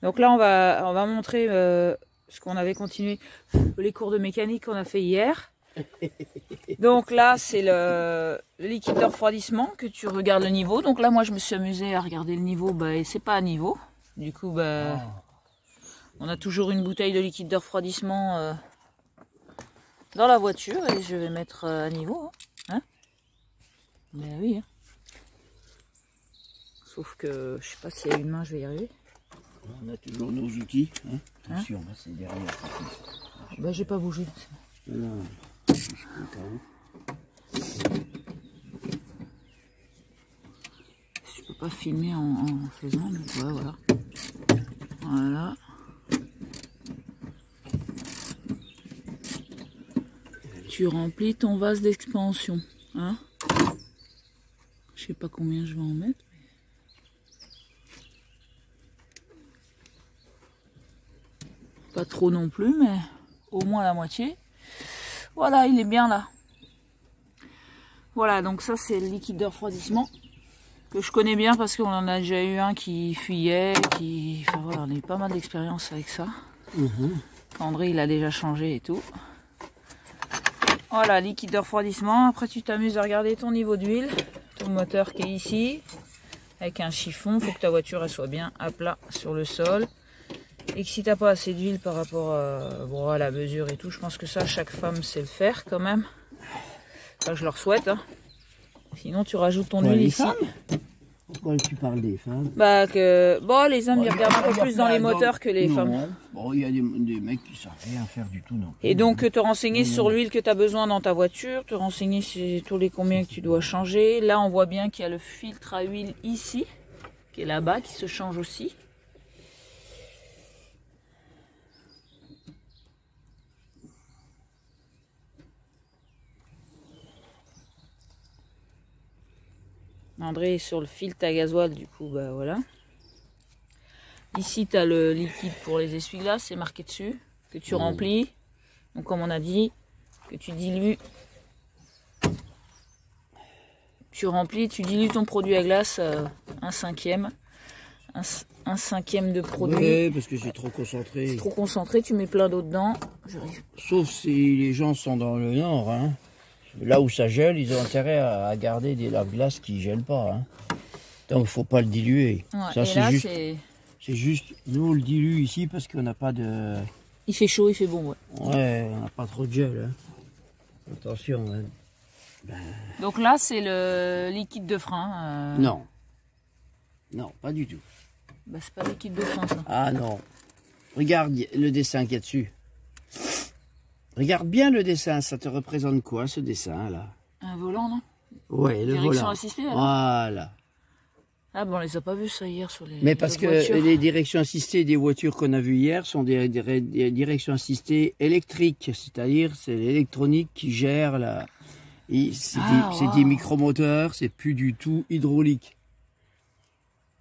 Donc là, on va montrer ce qu'on avait continué, les cours de mécanique qu'on a fait hier. Donc là, c'est le liquide de refroidissement que tu regardes le niveau. Donc là, moi, je me suis amusée à regarder le niveau. Bah, et c'est pas à niveau. Du coup, bah, on a toujours une bouteille de liquide de refroidissement dans la voiture et je vais mettre à niveau. Hein, ben oui. Hein. Sauf que je sais pas s'il y a une main, je vais y arriver. On a toujours nos outils. Hein. Attention, hein, c'est derrière. Ben j'ai pas bougé. Non. Je peux pas filmer en faisant, donc ouais, voilà. Voilà. Tu remplis ton vase d'expansion. Hein, je sais pas combien je vais en mettre. Pas trop non plus, mais au moins la moitié. Voilà, il est bien là. Voilà, donc ça c'est le liquide de refroidissement que je connais bien parce qu'on en a déjà eu un qui fuyait, enfin voilà, on a eu pas mal d'expérience avec ça. André il a déjà changé et tout. Voilà, liquide de refroidissement. Après tu t'amuses à regarder ton niveau d'huile, ton moteur qui est ici, avec un chiffon. Faut que ta voiture elle soit bien à plat sur le sol. Et que si t'as pas assez d'huile par rapport à la mesure et tout, je pense que ça, chaque femme sait le faire quand même. Enfin, je leur souhaite. Hein. Sinon, tu rajoutes ton huile ici. Pourquoi tu parles des femmes? Bah que bon, les hommes ils regardent un peu plus dans les moteurs que les femmes. Bon, il y a des mecs qui savent rien faire du tout, non. Et donc te renseigner sur l'huile que tu as besoin dans ta voiture, te renseigner sur tous les combien que tu dois changer. Là, on voit bien qu'il y a le filtre à huile ici, qui est là-bas, qui se change aussi. André est sur le filtre à gasoil, du coup, bah voilà. Ici, tu as le liquide pour les essuie-glaces, c'est marqué dessus, que tu remplis. Donc, comme on a dit, que tu dilues. Tu remplis, tu dilues ton produit à glace, un cinquième de produit. Oui, parce que c'est trop concentré. C'est trop concentré, tu mets plein d'eau dedans. Sauf si les gens sont dans le nord, hein. Là où ça gèle, ils ont intérêt à garder des lave-glaces qui ne gèlent pas. Hein. Donc, il ne faut pas le diluer. Ouais, ça, c'est juste, nous, on le dilue ici parce qu'on n'a pas de... Il fait chaud, il fait bon, ouais. Ouais, on n'a pas trop de gel. Hein. Attention. Hein. Ben... Donc là, c'est le liquide de frein. Non. Non, pas du tout. Bah, c'est pas le liquide de frein, ça. Ah non. Regarde le dessin qu'il y a dessus. Regarde bien le dessin, ça te représente quoi ce dessin là? Un volant, non? Ouais, le Direction volant. assistée, alors. Voilà. Ah bon, on les a pas vus ça hier sur les. Mais parce que les directions assistées des voitures qu'on a vues hier sont des directions assistées électriques, c'est-à-dire c'est l'électronique qui gère la. C'est des micromoteurs, c'est plus du tout hydraulique.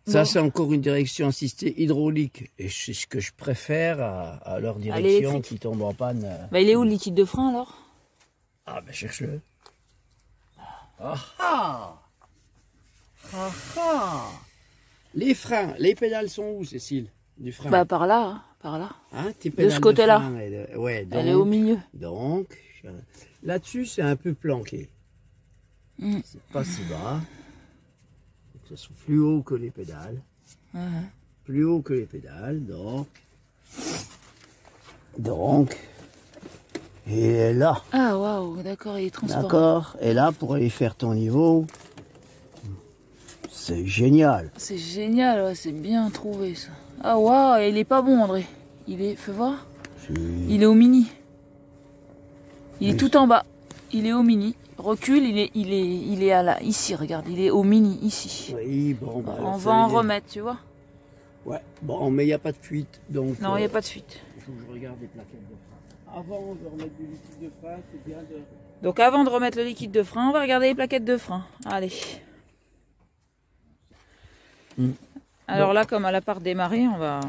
Ça, c'est encore une direction assistée hydraulique. Et c'est ce que je préfère à leur direction qui tombe en panne. Bah, il est où le liquide de frein alors? Ah, ben cherche-le. Ah ah! Ah ah! Les freins, les pédales sont où, Cécile? Du frein? Bah, par là, hein, par là. Hein, tes de ce côté-là. Ouais, elle est au milieu. Donc, là-dessus, c'est un peu planqué. C'est pas si bas. Ce sont plus haut que les pédales. Plus haut que les pédales, donc, et là. Ah waouh, d'accord, il est transparent. D'accord, et là pour aller faire ton niveau, c'est génial. C'est génial, ouais, c'est bien trouvé ça. Ah waouh, il est pas bon André. Il est, fais voir. Il est au mini. Il est tout en bas. Il est au mini. Recule, il est à la, ici, regarde, il est au mini, ici. Oui, bon, bah, on va en remettre, tu vois. Ouais, bon, mais il n'y a pas de fuite, donc... Non, il n'y a pas de fuite. Il faut que je regarde les plaquettes de frein. Avant de remettre du liquide de frein, c'est bien de... Donc avant de remettre le liquide de frein, on va regarder les plaquettes de frein. Allez. Alors bon. Là, comme elle a pas redémarré, on va...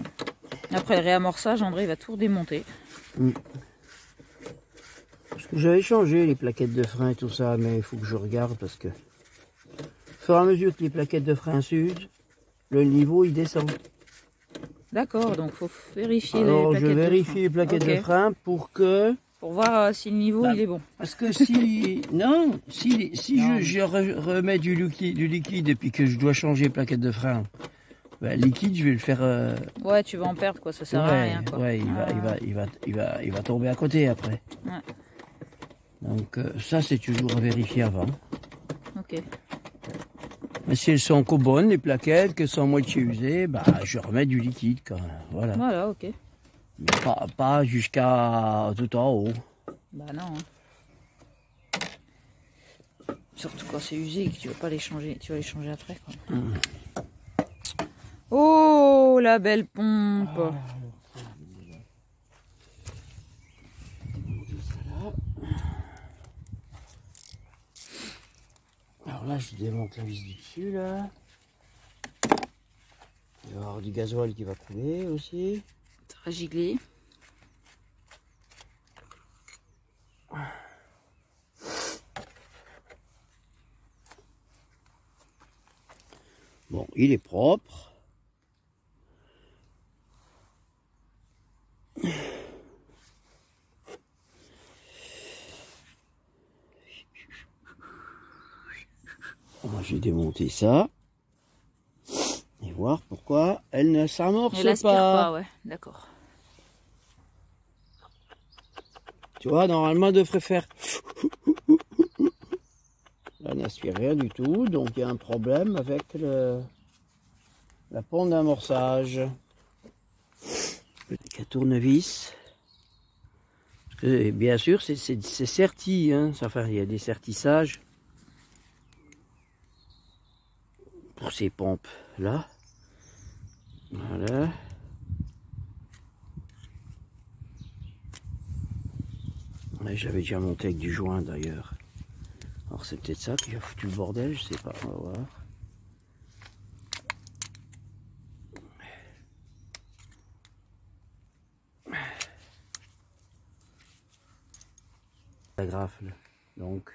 Après le réamorçage, André va tout redémonter. Parce que j'avais changé les plaquettes de frein et tout ça, mais il faut que je regarde parce que... Au fur et à mesure que les plaquettes de frein s'usent, le niveau il descend. D'accord, donc faut vérifier Alors, les je plaquettes vérifie les plaquettes de frein pour que... pour voir si le niveau il est bon. Parce que si... non, si Non. je remets du liquide et puis que je dois changer les plaquettes de frein, ben, le liquide, je vais le faire... Ouais, tu vas en perdre, quoi, ça sert à rien, quoi. Ouais, il va tomber à côté après. Ouais. Donc ça, c'est toujours à vérifier avant. Ok. Mais si elles sont encore bonnes, les plaquettes, qu'elles sont à moitié usées, bah, je remets du liquide quand même. Voilà. Voilà, ok. Mais pas jusqu'à tout en haut. Bah non. Hein. Surtout quand c'est usé et que tu vas pas les changer, tu vas les changer après, quoi. Oh, la belle pompe. Alors là, je démonte la vis du dessus, là. Il va y avoir du gasoil qui va couler aussi. Ça va gigler. Bon, il est propre. Moi, j'ai démonté ça. Et voir pourquoi elle ne s'amorce Elle aspire pas. pas, ouais, d'accord. Tu vois, normalement, elle devrait faire... Là, elle n'aspire rien du tout, donc il y a un problème avec la pompe d'amorçage. Avec un tournevis. Parce que, bien sûr, c'est serti, hein. Enfin, il y a des sertissages pour ces pompes-là. Voilà. Ouais, j'avais déjà monté avec du joint d'ailleurs. Alors c'est peut-être ça qui a foutu le bordel, je sais pas, on va voir. La grafle, donc.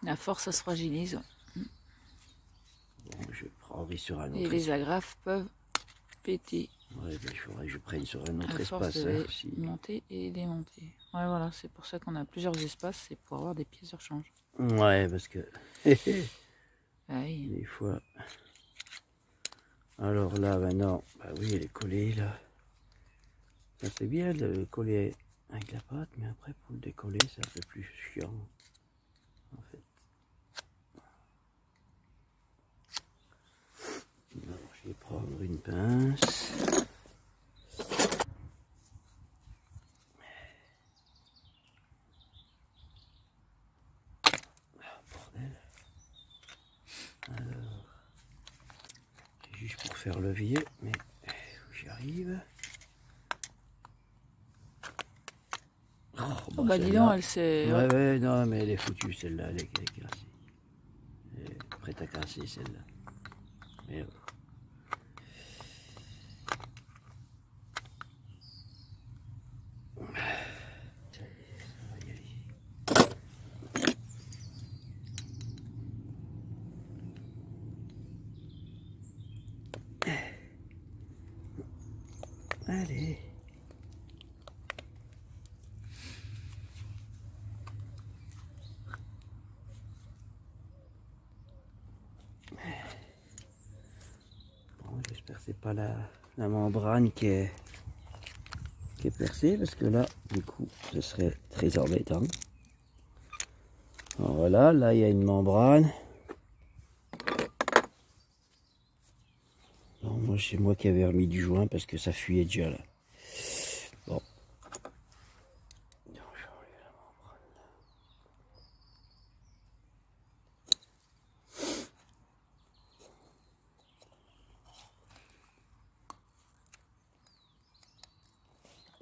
La force, ça se fragilise. Bon, je prendrai sur un autre Et les agrafes peuvent péter. Ouais, ben, il faudrait que je prenne sur un autre À force espace. de Hein, si... monter et démonter. Ouais, voilà, c'est pour ça qu'on a plusieurs espaces, c'est pour avoir des pièces de rechange. Ouais, parce que Aïe. des fois. Alors là, maintenant, bah oui, elle est collée là. Ça c'est bien de le coller avec la pâte, mais après pour le décoller, c'est un peu plus chiant. En fait. Alors, je vais prendre une pince. Juste pour faire levier, mais j'y arrive. Oh bah dis donc, elle s'est... Ouais, ouais, non, mais elle est foutue celle-là, elle est cassée. Elle est prête à casser celle-là. Mais, allez. Bon, j'espère que c'est pas la membrane qui est percée, parce que là, du coup, ce serait très embêtant. Alors voilà, là, il y a une membrane. Non, moi, c'est moi qui avais remis du joint parce que ça fuyait déjà là. Bon. Donc, je vais enlever la membrane là.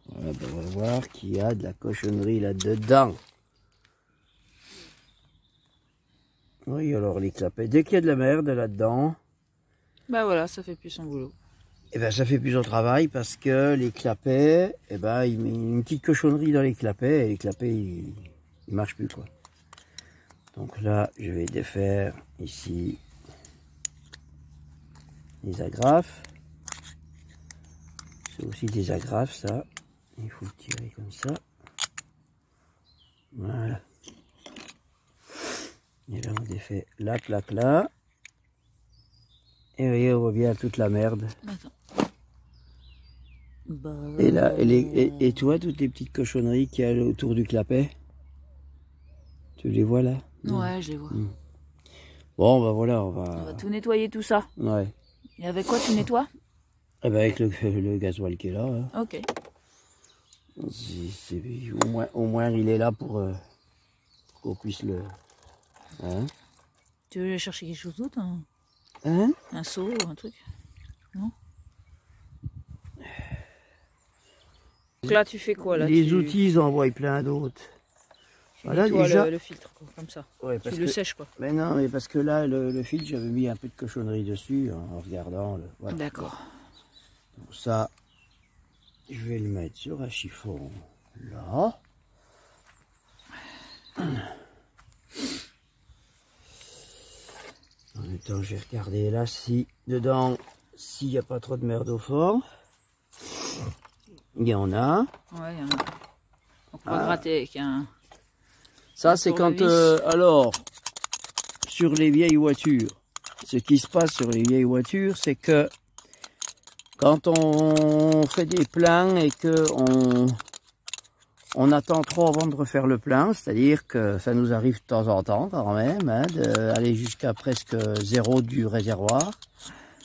Voilà, ben, on va voir qu'il y a de la cochonnerie là-dedans. Oui, alors les clapets. Dès qu'il y a de la merde là-dedans, Bah voilà, ça fait plus son boulot. et ben ça fait plus au travail parce que les clapets, et ben il met une petite cochonnerie dans les clapets et les clapets ils marchent plus quoi. Donc là, je vais défaire ici les agrafes. C'est aussi des agrafes, ça. Il faut le tirer comme ça. Voilà. Et là, on défait la plaque là. Et vous voyez, on voit bien toute la merde. Attends. Et là, et tu vois toutes les petites cochonneries qu'il y a autour du clapet? Tu les vois là? Ouais, je les vois. Bon, bah voilà, on On va... va tout nettoyer tout ça. Ouais. Et avec quoi tu nettoies? Eh ben avec le gasoil qui est là. Hein. Ok. Au moins, il est là pour qu'on puisse le... Hein? Tu veux aller chercher quelque chose d'autre? Hein? Un seau ou un truc? Non? Donc là, tu fais quoi là? Les outils, ils en voient plein d'autres. Voilà, déjà... le filtre, quoi, comme ça. Ouais, Tu le sèches, quoi. Mais non, mais parce que là, le filtre, j'avais mis un peu de cochonnerie dessus hein, en regardant. Voilà. D'accord. Donc ça, je vais le mettre sur un chiffon là. En même temps, je vais regarder là si dedans, s'il n'y a pas trop de merde au fond. Il y en a. Ouais, il y en a. On peut gratter avec un... Ça, c'est quand... alors, sur les vieilles voitures, ce qui se passe sur les vieilles voitures, c'est que quand on fait des pleins et que on attend trop avant de refaire le plein, c'est-à-dire que ça nous arrive de temps en temps quand même, hein, d'aller jusqu'à presque zéro du réservoir,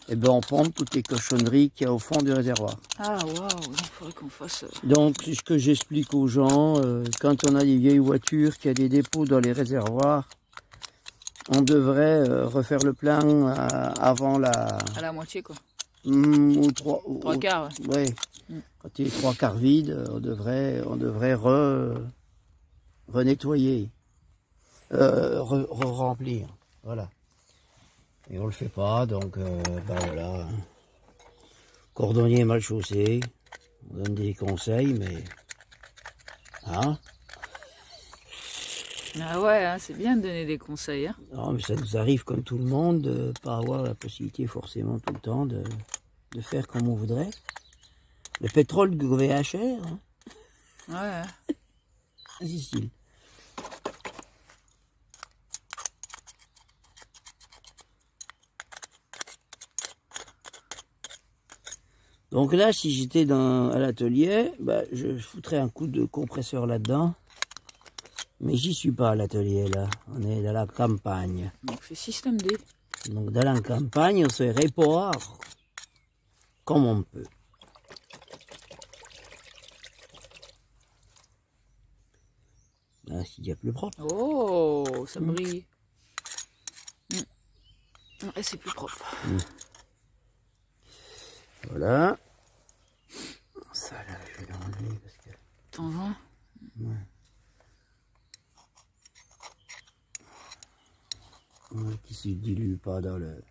et ben on pompe toutes les cochonneries qu'il y a au fond du réservoir. Ah waouh, il faudrait qu'on fasse... Donc c'est ce que j'explique aux gens, quand on a des vieilles voitures, qu'il y a des dépôts dans les réservoirs, on devrait refaire le plein avant la... À la moitié quoi. Ou trois quarts. Ouais. Quand il est 3 quarts vide, on devrait renettoyer, remplir. Voilà. Et on le fait pas, donc ben voilà. Cordonnier mal chaussé, on donne des conseils, mais hein? Ah ouais, hein, c'est bien de donner des conseils. Hein. Non, mais ça nous arrive comme tout le monde de pas avoir la possibilité forcément tout le temps de faire comme on voudrait. Le pétrole devient cher. Hein. Ouais. Difficile. Donc là, si j'étais à l'atelier, bah, je foutrais un coup de compresseur là-dedans. Mais j'y suis pas à l'atelier là. On est dans la campagne. Donc c'est système D. Donc dans la campagne, on se répare comme on peut. Là, c'est déjà plus propre. Oh, ça brille. Et c'est plus propre. Voilà. Ça là, je vais l'enlever parce que... T'en vois? Ouais. Ouais, qui se dilue pas dans le...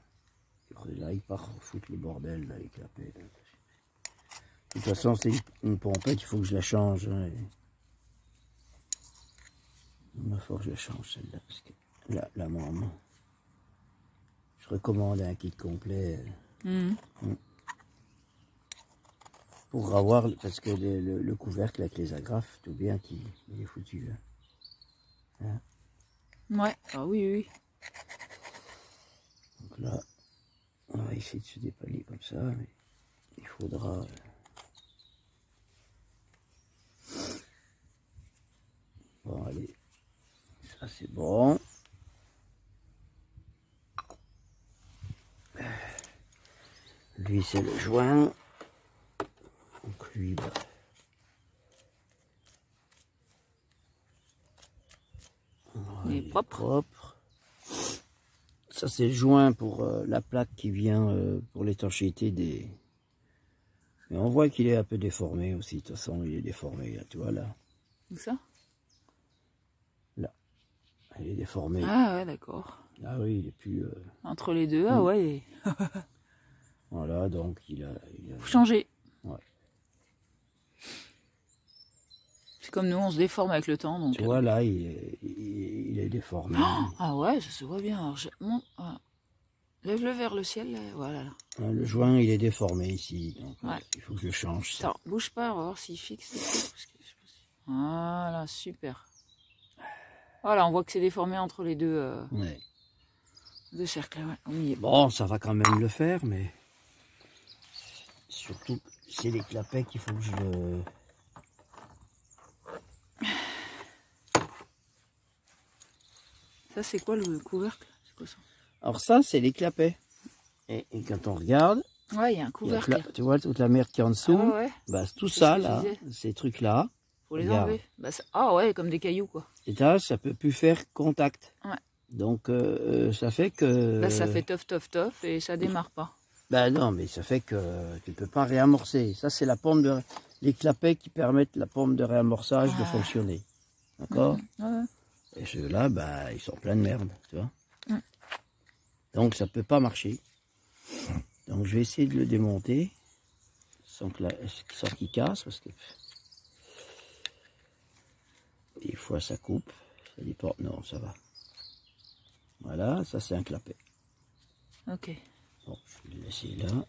Il n'arrive pas à foutre le bordel là, avec la pelle. De toute façon, c'est une pompette, il faut que je la change. Hein, il faut que je la change celle-là, parce que là, moi, je recommande un kit complet. Pour avoir, parce que le couvercle avec les agrafes, tout bien qu'il est foutu. Hein. Ouais, ah oui, oui. Donc là, on va essayer de se dépaler comme ça, mais il faudra... Bon, allez, ça c'est bon. Lui, c'est le joint. Donc lui, bah... Il est propre. Ça, c'est le joint pour la plaque qui vient pour l'étanchéité des... Mais on voit qu'il est un peu déformé aussi. De toute façon, il est déformé, là, tu vois, là. Où ça? Là. Il est déformé. Ah ouais, d'accord. Ah oui, il est plus... Entre les deux, ah ouais. Voilà, donc il a... Faut changer. Ouais. C'est comme nous, on se déforme avec le temps. Donc... Tu vois, là, il est déformé. Ah ouais, ça se voit bien. Alors, Lève-le vers le ciel, là. Voilà. Là. Le joint, il est déformé ici. Donc, Ouais. il faut que je change ça. Attends, bouge pas, on va voir s'il fixe. Voilà, super. Voilà, on voit que c'est déformé entre les deux, Ouais. deux cercles. Ouais. On y est. Bon, ça va quand même le faire, mais surtout, c'est les clapets qu'il faut que je le... Ça, c'est quoi le couvercle? C'est quoi ça? Alors ça, c'est les clapets. Et quand on regarde, Ouais, il y a un couvercle. tu vois toute la merde qui est en dessous. Ah ouais. Bah, tout ça, là, ces trucs-là. Faut les regarde. enlever. Bah, ah ouais, comme des cailloux, quoi. Et là, ça peut plus faire contact. Ouais. Donc, ça fait que... Là, ça fait tof et ça démarre pas. Ben non, mais ça fait que tu ne peux pas réamorcer. Ça, c'est la pompe de... les clapets qui permettent la pompe de réamorçage de fonctionner. D'accord? Ouais. Et ceux-là, bah, ils sont pleins de merde, tu vois. Ouais. Donc, ça ne peut pas marcher. Donc, je vais essayer de le démonter sans qu'il casse, parce que des fois, ça coupe. Ça dépend. Non, ça va. Voilà, ça, c'est un clapet. Ok. Bon, je vais le laisser là.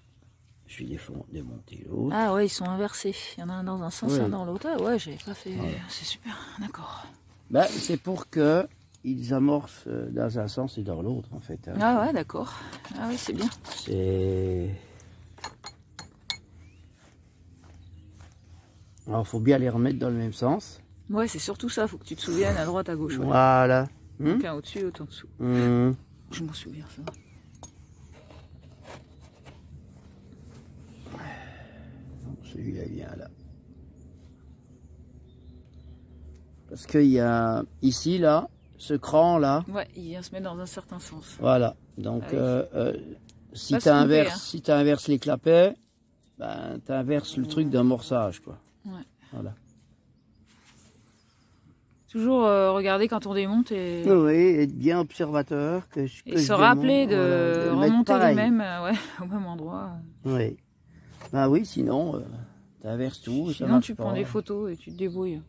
Je vais démonter l'autre. Ah ouais, ils sont inversés. Il y en a un dans un sens, Oui. un dans l'autre. Ah ouais, j'avais pas fait. Voilà. C'est super, d'accord. Ben, c'est pour que ils amorcent dans un sens et dans l'autre, en fait. Hein. Ah ouais, d'accord. Ah oui, c'est bien. C'est... Alors, faut bien les remettre dans le même sens. Ouais, c'est surtout ça. Faut que tu te souviennes à droite, à gauche. Ouais. Voilà. Donc un au-dessus, autre en dessous. Je m'en souviens, ça. Celui-là, il vient là. Parce qu'il y a ici, là, ce cran là. Ouais, il vient se mettre dans un certain sens. Voilà. Donc, si Pas tu se inverses, tromper, hein. si tu inverses les clapets, ben, tu inverses le truc d'amorçage, quoi. Ouais. Voilà. Toujours regarder quand on démonte et Oui, être bien observateur. et se rappeler de voilà, remonter les pareil. mêmes ouais, au même endroit. Oui. Ben oui, sinon, tu inverses tout. Ça Sinon, marche tu pas. prends des photos et tu te débrouilles.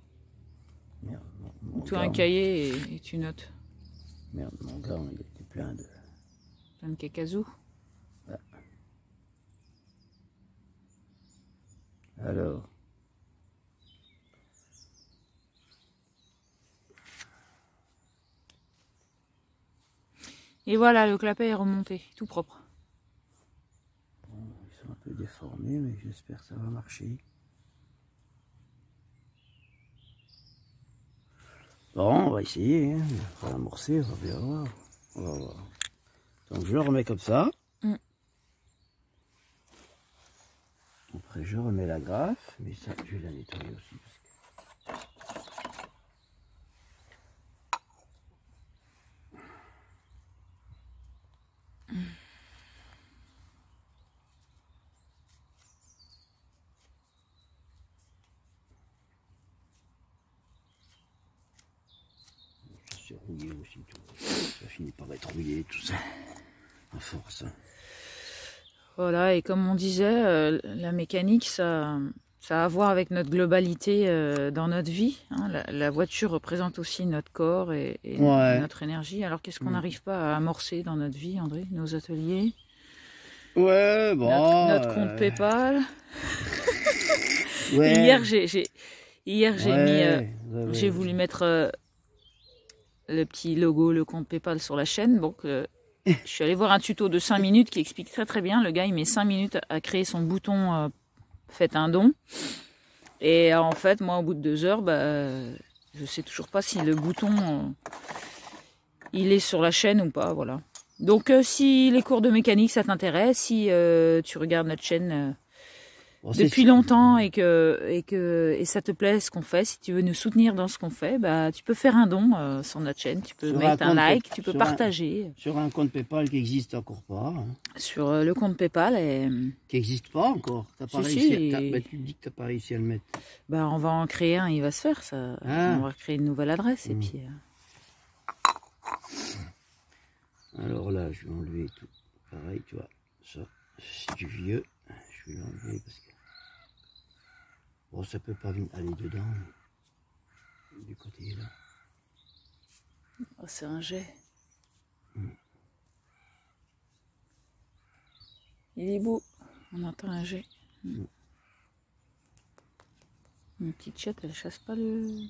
Merde, mon Tu as un gant. cahier et tu notes. Merde, mon gant, il était plein de... Plein de cacazou. Ouais. Alors... Et voilà, le clapet est remonté, tout propre. Bon, ils sont un peu déformés, mais j'espère que ça va marcher. Bon, on va essayer, hein. On va amorcer, on va bien voir. On va voir. Donc je le remets comme ça. Après je remets la graffe, mais ça je vais la nettoyer aussi. C'est rouillé aussi tout. Ça finit par être rouillé tout ça. À force. Voilà, et comme on disait, la mécanique, ça a à voir avec notre globalité dans notre vie. Hein. La voiture représente aussi notre corps et Ouais. notre énergie. Alors qu'est-ce qu'on n'arrive pas à amorcer dans notre vie, André? Nos ateliers, Ouais, bon. notre compte PayPal. Ouais. Hier, j'ai ouais. voulu mettre le petit logo, le compte PayPal sur la chaîne. Donc, je suis allée voir un tuto de 5 minutes qui explique très bien. Le gars, il met 5 minutes à créer son bouton faites un don. Et en fait, moi, au bout de 2 heures, je sais toujours pas si le bouton il est sur la chaîne ou pas. Voilà. Donc, si les cours de mécanique, ça t'intéresse, si tu regardes notre chaîne Bon, depuis longtemps et ça te plaît ce qu'on fait, si tu veux nous soutenir dans ce qu'on fait, tu peux faire un don sur notre chaîne, tu peux Sur mettre un un compte like, tu peux sur partager sur un compte PayPal qui n'existe encore pas. Hein. sur le compte PayPal et Qui n'existe pas encore. T'as pas Si, réussi si. à... tu me dis que tu n'as pas réussi à le mettre. on va en créer un, il va se faire ça. Ah. On va créer une nouvelle adresse et puis Alors là, je vais enlever tout. Pareil, tu vois. Ça, c'est du vieux. Je vais l'enlever parce que... Bon, ça peut pas aller dedans. Mais... Du côté là. c'est un jet. Il est beau. On entend un jet. Une petite chatte, elle chasse pas le...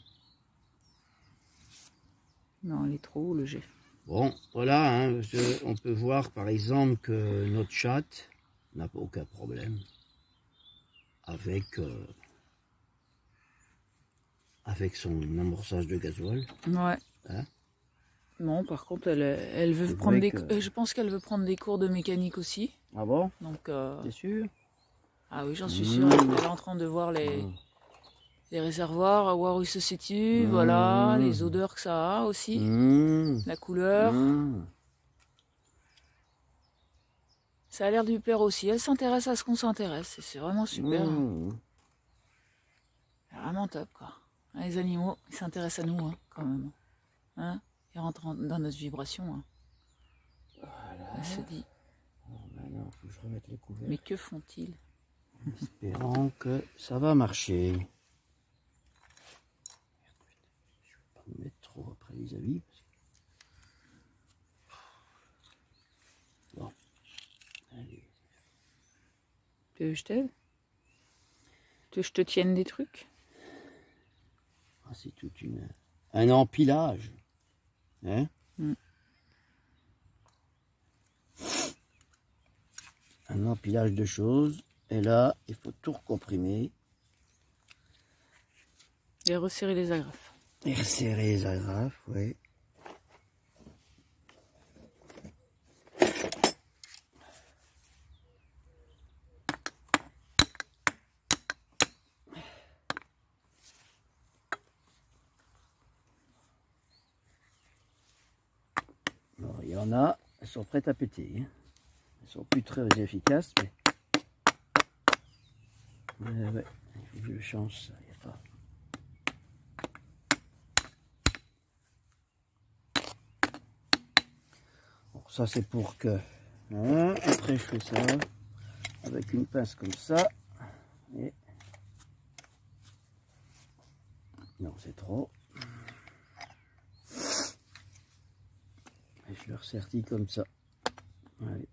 Non, elle est trop haut, le jet. Bon, voilà, hein, on peut voir par exemple que notre chatte n'a aucun problème avec, avec son amorçage de gasoil. Ouais. Hein? Non, par contre, elle veut prendre des... Je pense qu'elle veut prendre des cours de mécanique aussi. Ah bon? Donc, t'es sûr? Ah oui, j'en suis sûre. Elle est en train de voir les réservoirs, voir où ils se situent, voilà, les odeurs que ça a aussi, la couleur. Ça a l'air de lui plaire aussi. Elle s'intéresse à ce qu'on s'intéresse. C'est vraiment super. C'est vraiment top, quoi. Les animaux, ils s'intéressent à nous, hein, quand même. Hein, ils rentrent dans notre vibration. Hein. Voilà. Elle se dit. Maintenant, faut que je remette les couverts. Mais que font-ils? Espérons que ça va marcher. Je vais pas me mettre trop après les avis. Bon. Allez. Tu veux que je t'aide? Tu veux que je te tienne des trucs? Ah, c'est tout un empilage. Hein? Un empilage de choses. Et là, il faut tout recomprimer. Et resserrer les agrafes. Et resserrer les agrafes, oui. Alors, il y en a, elles sont prêtes à péter. Hein. Elles sont plus très efficaces, mais... ouais, il faut que je le change, ça, il n'y a pas... Bon, ça c'est pour que... Hein, après je fais ça avec une pince comme ça. Et... non, c'est trop. Et je le ressertis comme ça. Allez.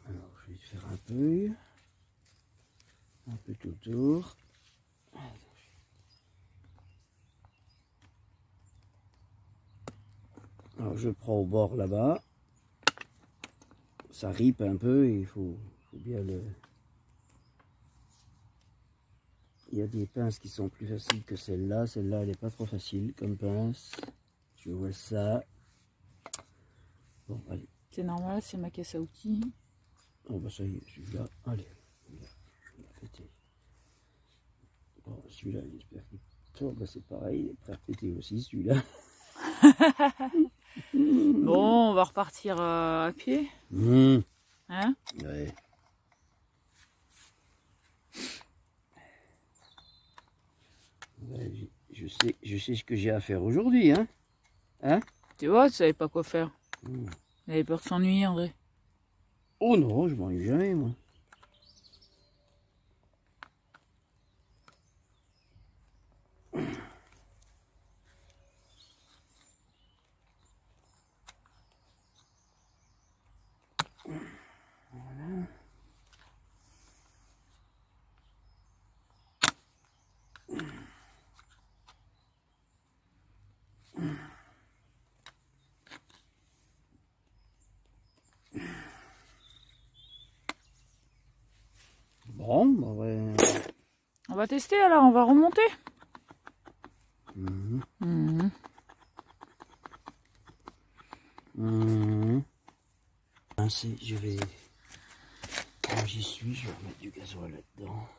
Alors, je vais faire un peu tout autour. Alors, je prends au bord là-bas. Ça ripe un peu et il faut bien le... Il y a des pinces qui sont plus faciles que celle-là. Celle-là, elle n'est pas trop facile comme pince. Je vois ça. Bon, allez. C'est normal, c'est ma caisse à outils. Oh, bah ça y est, celui-là. Allez. Il a pété. Bon, celui-là, j'espère qu'il tourne. Bah, c'est pareil, il est prêt à péter aussi, celui-là. Bon, on va repartir à pied. Hein? Ouais. Ouais, je sais ce que j'ai à faire aujourd'hui, hein? Hein? Tu vois, tu savais pas quoi faire. Il avait peur de s'ennuyer, André. Oh non, je m'ennuie jamais, moi. Voilà. Bon, bah ouais. On va tester alors, on va remonter. Je vais... Quand j'y suis, je vais remettre du gasoil là-dedans.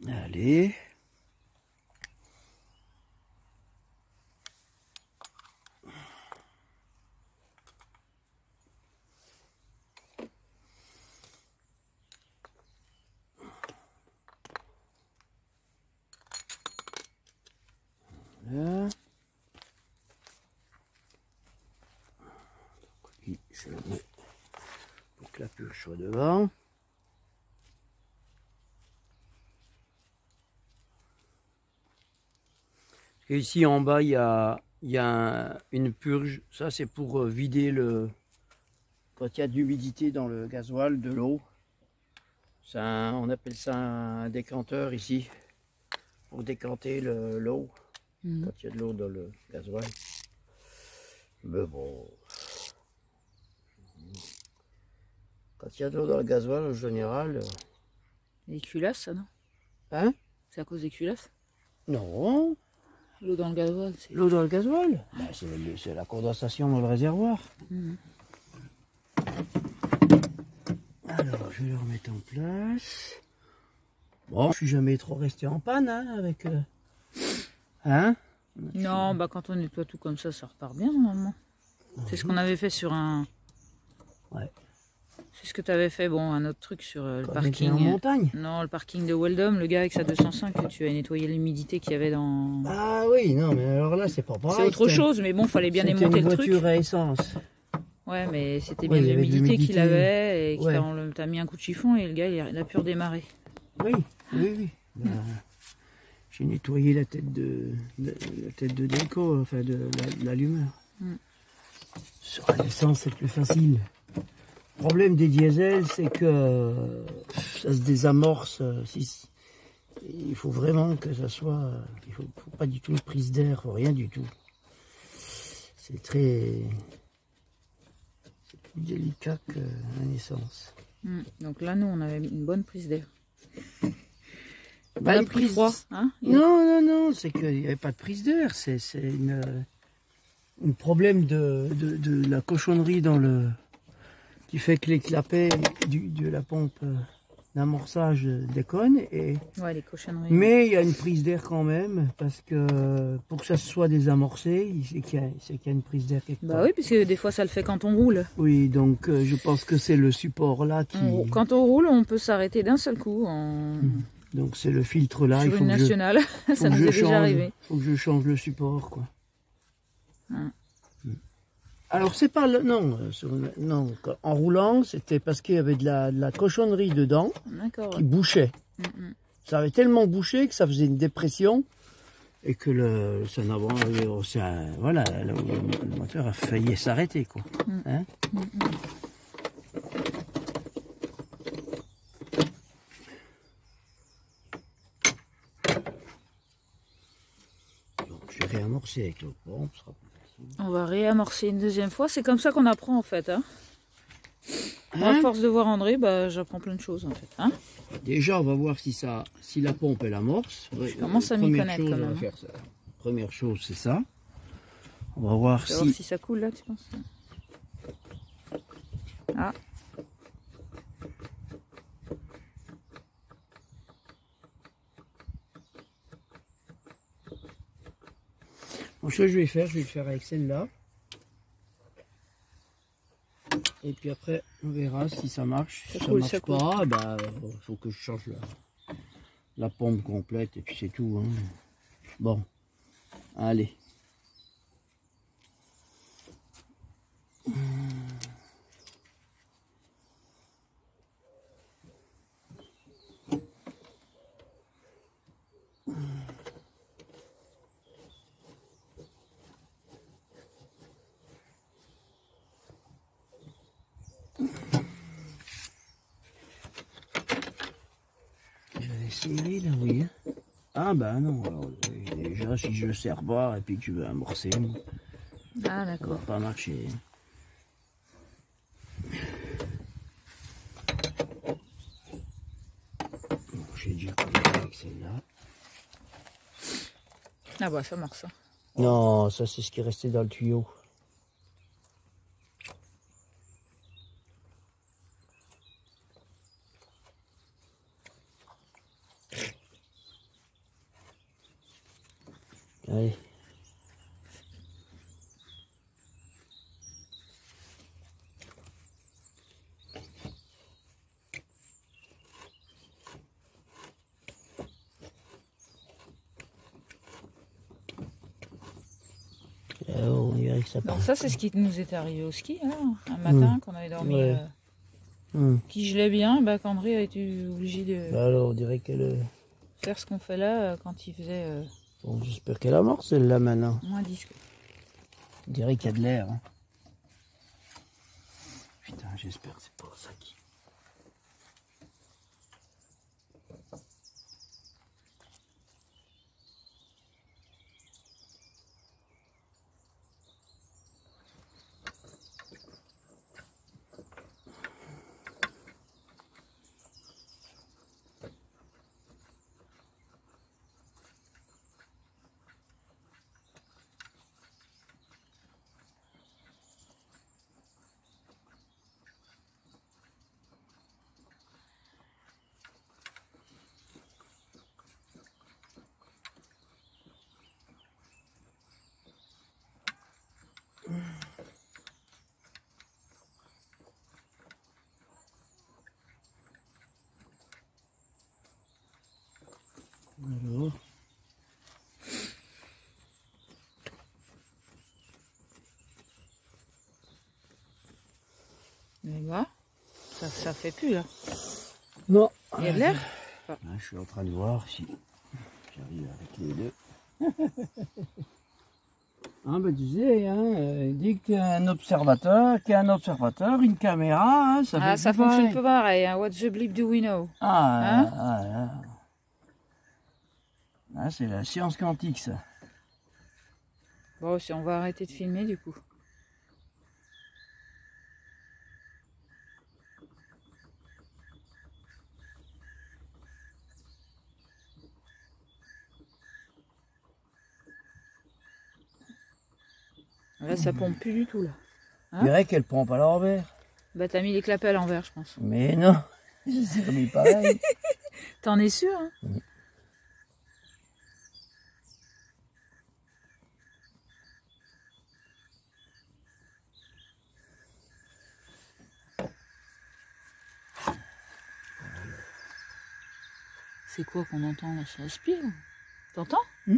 Allez. puis je le mets pour que la purge soit devant. Et ici en bas, il y a une purge. Ça, c'est pour vider quand il y a de l'humidité dans le gasoil, de l'eau. On appelle ça un décanteur ici, pour décanter l'eau, quand il y a de l'eau dans le gasoil. Mais bon, quand il y a de l'eau dans le gasoil, en général... Les culasses, ça, non? Hein? C'est à cause des culasses? Non. L'eau dans le gasoil, c'est... L'eau dans le gasoil, ben, c'est la condensation dans le réservoir. Alors, je vais le remettre en place. Bon, je suis jamais trop resté en panne, hein, avec... Hein? Non, bah quand on nettoie tout comme ça repart bien, normalement. C'est ce qu'on avait fait sur un... Ouais. C'est ce que tu avais fait, bon, un autre truc sur le Quand parking. en montagne. Non, le parking de Weldom, le gars avec sa 205, que tu as nettoyé l'humidité qu'il y avait dans... Ah oui, non, mais alors là, c'est pas pareil. C'est autre chose, mais bon, fallait bien démonter le truc. C'était une voiture à essence. Ouais, mais c'était bien l'humidité qu'il avait, et t'as mis un coup de chiffon, et le gars, il a pu redémarrer. Oui, oui, oui. Bah, j'ai nettoyé la tête de déco, enfin de l'allumeur. Sur l'essence, c'est plus facile. Le problème des diesels, c'est que ça se désamorce. Il faut vraiment que ça soit... Il faut pas du tout une prise d'air, rien du tout. C'est très... C'est plus délicat qu'un essence. Donc là, nous, on avait une bonne prise d'air. Pas de prise froid, hein? Non, c'est qu'il n'y avait pas de prise d'air. C'est un problème de la cochonnerie dans le... qui fait que les clapets de la pompe d'amorçage déconnent. Ouais, les cochonneries. Mais il y a une prise d'air quand même, parce que pour que ça soit désamorcé, c'est qu'il y a une prise d'air quelque part. Bah oui, puisque des fois ça le fait quand on roule. Oui, donc je pense que c'est le support là qui... Quand on roule, on peut s'arrêter d'un seul coup. Donc c'est le filtre là. Sur une nationale, ça nous est déjà arrivé. Il faut que je change le support, quoi. Alors c'est pas non, en roulant, c'était parce qu'il y avait de la cochonnerie dedans qui bouchait. Ça avait tellement bouché que ça faisait une dépression et que voilà, le moteur a failli s'arrêter, quoi. Hein? Donc je vais réamorcer avec l'autre pompe. On va réamorcer une deuxième fois. C'est comme ça qu'on apprend en fait. Hein. À force de voir André, bah, j'apprends plein de choses en fait. Hein. Déjà, on va voir si la pompe elle amorce. Je commence à m'y connaître quand même. Première chose, c'est ça. On va voir si ça coule là, tu penses? Ah. Bon, ce que je vais le faire avec celle-là. Et puis après, on verra si ça marche. Si ça marche pas, bah, faut que je change la pompe complète et puis c'est tout. Hein. Bon, allez. Serré là, oui. Ah bah non, alors, déjà si je le serre pas et puis que tu veux amorcer, ah d'accord, ça va pas marcher. Bon, j'ai déjà commencé avec celle-là. Ah bah ça marche ça. Non, ça c'est ce qui est resté dans le tuyau. Allez. Oh. on dirait que ça part. Donc ça, c'est ce qui nous est arrivé au ski, hein, un matin qu'on avait dormi, Ouais. qui gelait bien. Bah, qu'André a été obligé de Bah alors, on dirait qu'elle... faire ce qu'on fait là quand il faisait Bon, j'espère qu'elle a mort celle-là maintenant. moins 10. On dirait qu'il y a de l'air. Hein. Putain, j'espère que c'est pas ça qui... Alors... Mais bah, ça fait plus là. Non. Il y a de l'air. Là, je suis en train de voir si j'arrive avec les deux. Ah bah tu sais, hein, dès que tu es un observateur, une caméra, hein, ça fait Ça tout pareil. fonctionne pas pareil. Hein. What the bleep do we know? C'est la science quantique ça. Bon, si on va arrêter de filmer du coup. Là, ça pompe plus du tout là. Je dirais qu'elle pompe à l'envers. Bah, t'as mis les clapets à l'envers, je pense. Mais non, c'est remis pareil. T'en es sûr, hein? C'est quoi qu'on entend là? Ça aspire? T'entends? Ça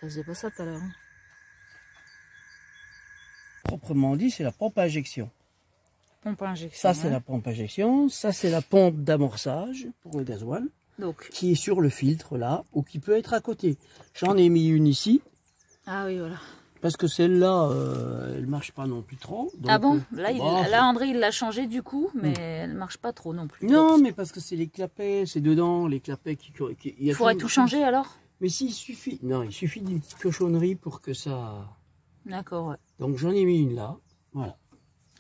faisait pas ça tout à l'heure. Hein. Proprement dit, c'est la pompe à injection. Pompe à injection. Ça, c'est la pompe à injection. Ça, c'est la pompe d'amorçage pour le gasoil. Donc. Qui est sur le filtre là, ou qui peut être à côté. J'en ai mis une ici. Ah oui, voilà. Parce que celle-là, elle marche pas non plus trop. Donc, ah bon? Là, là, André, il l'a changé du coup, mais elle marche pas trop non plus. Non, mais parce que c'est les clapets, c'est dedans, les clapets qui... Il faudrait tout changer alors? Mais s'il suffit... Non, il suffit d'une petite cochonnerie pour que ça... D'accord, ouais. Donc j'en ai mis une là, voilà.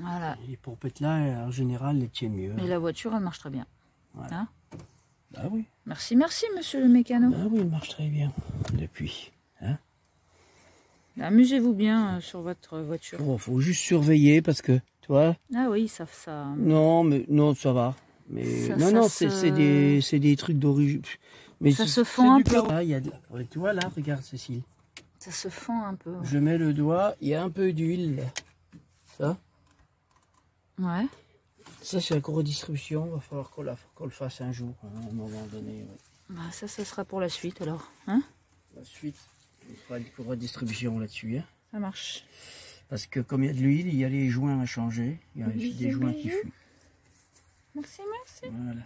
Voilà. Les pompettes là, en général, elles tiennent mieux. Mais la voiture, elle marche très bien. Voilà. Hein? Bah oui. Merci, merci, monsieur le mécano. Bah oui, elle marche très bien, depuis. Hein? Amusez-vous bien sur votre voiture. Oh, faut juste surveiller parce que, tu vois... Ah oui, ça... Non, mais non, ça va. Mais ça, non, ça c'est des trucs d'origine. Mais ça se fend un peu. Ah, y a de... Tu vois là, regarde Cécile. Ça se fend un peu. Ouais. Je mets le doigt, il y a un peu d'huile. Ça. Ouais. Ça, c'est la redistribution. Il va falloir qu'on le fasse un jour, à un moment donné. Ouais. Bah, ça sera pour la suite alors. Hein? La suite, on fera une redistribution là-dessus. Hein. Ça marche. Parce que comme il y a de l'huile, il y a les joints à changer. Il y a des joints qui fuient. Merci, merci. Voilà.